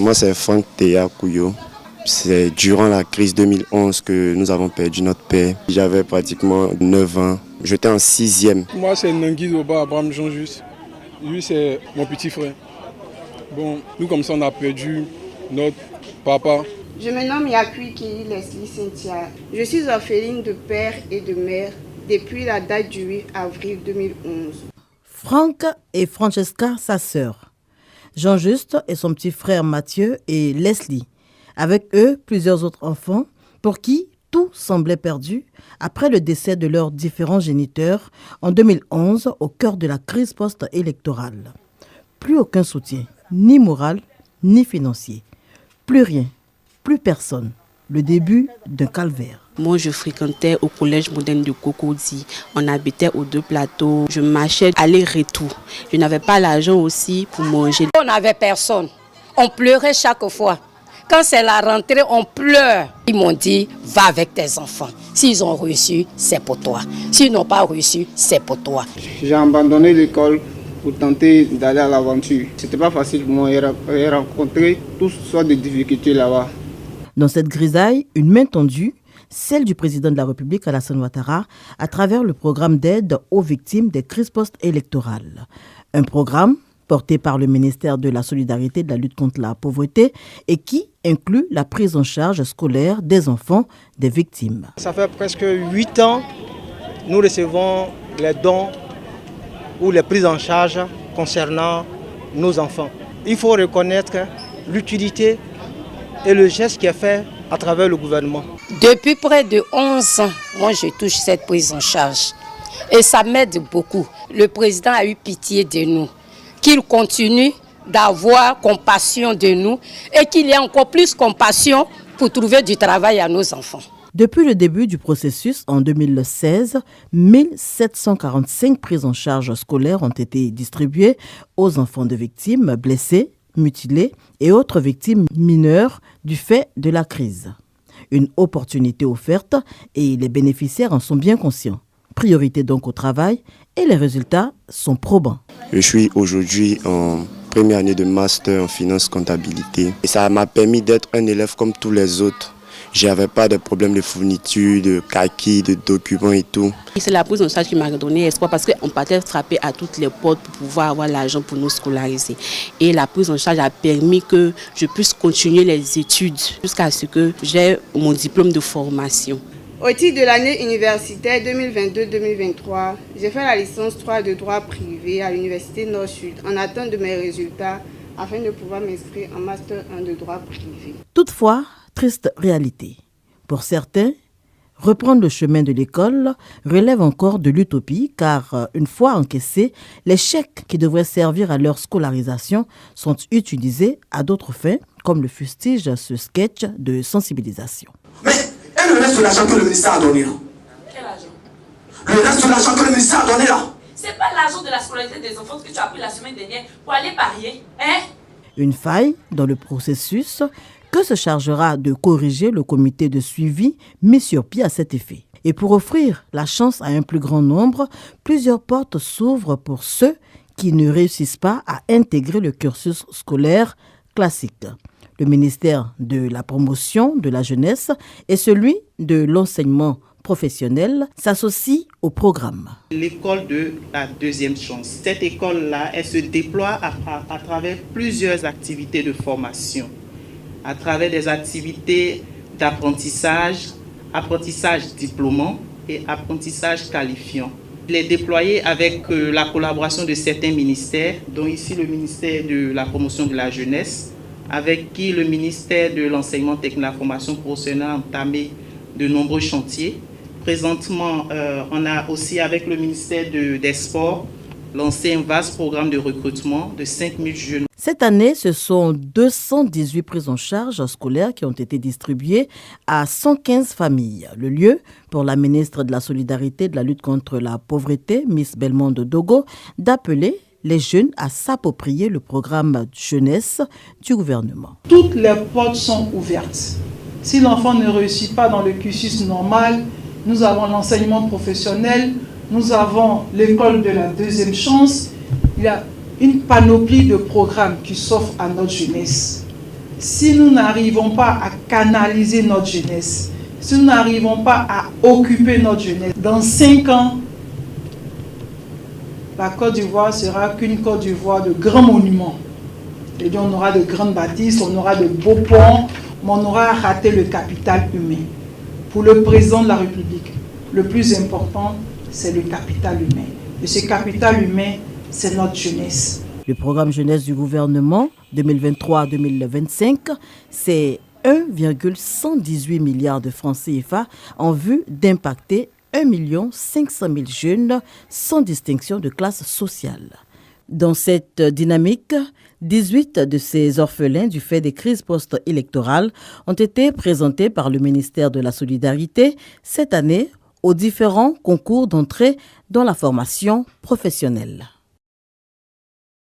Moi, c'est Franck Théa Kouyo. C'est durant la crise 2011 que nous avons perdu notre père. J'avais pratiquement 9 ans. J'étais en 6e. Moi, c'est Nangui Zoba Abraham Jean-Just. Lui, c'est mon petit frère. Bon, nous, comme ça, on a perdu notre papa. Je me nomme Yakui Kiri Leslie Cynthia. Je suis orpheline de père et de mère depuis la date du 8 avril 2011. Franck et Francesca, sa sœur. Jean-Just et son petit frère Mathieu et Leslie. Avec eux, plusieurs autres enfants pour qui tout semblait perdu après le décès de leurs différents géniteurs en 2011 au cœur de la crise post-électorale. Plus aucun soutien, ni moral, ni financier. Plus rien, plus personne. Le début d'un calvaire. Moi, je fréquentais au collège moderne de Cocody. On habitait aux 2 plateaux. Je marchais aller-retour. Je n'avais pas l'argent aussi pour manger. On n'avait personne. On pleurait chaque fois. Quand c'est la rentrée, on pleure. Ils m'ont dit, va avec tes enfants. S'ils ont reçu, c'est pour toi. S'ils n'ont pas reçu, c'est pour toi. J'ai abandonné l'école pour tenter d'aller à l'aventure. C'était pas facile pour moi. J'ai rencontré toutes sortes de difficultés là-bas. Dans cette grisaille, une main tendue, celle du président de la République Alassane Ouattara, à travers le programme d'aide aux victimes des crises post-électorales. Un programme porté par le ministère de la Solidarité et de la lutte contre la pauvreté et qui inclut la prise en charge scolaire des enfants des victimes. Ça fait presque 8 ans, nous recevons les dons ou les prises en charge concernant nos enfants. Il faut reconnaître l'utilité et le geste qui est fait à travers le gouvernement. Depuis près de 11 ans, moi je touche cette prise en charge. Et ça m'aide beaucoup. Le président a eu pitié de nous. Qu'il continue d'avoir compassion de nous et qu'il y ait encore plus compassion pour trouver du travail à nos enfants. Depuis le début du processus, en 2016, 1745 prises en charge scolaires ont été distribuées aux enfants de victimes blessées, mutilées et autres victimes mineures du fait de la crise. Une opportunité offerte et les bénéficiaires en sont bien conscients. Priorité donc au travail et les résultats sont probants. Je suis aujourd'hui en première année de master en finance comptabilité. Et ça m'a permis d'être un élève comme tous les autres. Je n'avais pas de problème de fourniture, de kaki, de documents et tout. C'est la prise en charge qui m'a donné espoir parce qu'on partait frapper à toutes les portes pour pouvoir avoir l'argent pour nous scolariser. Et la prise en charge a permis que je puisse continuer les études jusqu'à ce que j'ai mon diplôme de formation. Au titre de l'année universitaire 2022-2023, j'ai fait la licence 3 de droit privé à l'université Nord-Sud en attente de mes résultats afin de pouvoir m'inscrire en master 1 de droit privé. Toutefois, triste réalité. Pour certains, reprendre le chemin de l'école relève encore de l'utopie car une fois encaissés, les chèques qui devraient servir à leur scolarisation sont utilisés à d'autres fins, comme le fustige ce sketch de sensibilisation. Et le reste de l'argent que le ministère a donné là. Quel argent? Le reste de l'argent que le ministère a donné là. C'est pas l'argent de la scolarité des enfants que tu as pris la semaine dernière pour aller parier, hein? Une faille dans le processus que se chargera de corriger le comité de suivi mis sur pied à cet effet. Et pour offrir la chance à un plus grand nombre, plusieurs portes s'ouvrent pour ceux qui ne réussissent pas à intégrer le cursus scolaire classique. Le ministère de la promotion de la jeunesse et celui de l'enseignement professionnel s'associent au programme. L'école de la deuxième chance. Cette école-là, elle se déploie à travers plusieurs activités de formation, à travers des activités d'apprentissage, apprentissage diplômant et apprentissage qualifiant. Il est déployé avec la collaboration de certains ministères, dont ici le ministère de la promotion de la jeunesse, avec qui le ministère de l'enseignement technique et de la formation professionnelle a entamé de nombreux chantiers. Présentement, on a aussi avec le ministère des Sports lancé un vaste programme de recrutement de 5000 jeunes. Cette année, ce sont 218 prises en charge scolaires qui ont été distribuées à 115 familles. Le lieu pour la ministre de la Solidarité et de la lutte contre la pauvreté, Miss Belmondo Dogo, d'appeler les jeunes à s'approprier le programme jeunesse du gouvernement. Toutes les portes sont ouvertes. Si l'enfant ne réussit pas dans le cursus normal, nous avons l'enseignement professionnel, nous avons l'école de la deuxième chance. Il y a une panoplie de programmes qui s'offrent à notre jeunesse. Si nous n'arrivons pas à canaliser notre jeunesse, si nous n'arrivons pas à occuper notre jeunesse, dans 5 ans, la Côte d'Ivoire sera qu'une Côte d'Ivoire de grands monuments. Et on aura de grandes bâtisses, on aura de beaux ponts, mais on aura raté le capital humain. Pour le président de la République, le plus important, c'est le capital humain. Et ce capital humain, c'est notre jeunesse. Le programme jeunesse du gouvernement 2023-2025, c'est 1,118 milliard de francs CFA en vue d'impacter 1 500 000 jeunes sans distinction de classe sociale. Dans cette dynamique, 18 de ces orphelins du fait des crises post-électorales ont été présentés par le ministère de la Solidarité cette année aux différents concours d'entrée dans la formation professionnelle.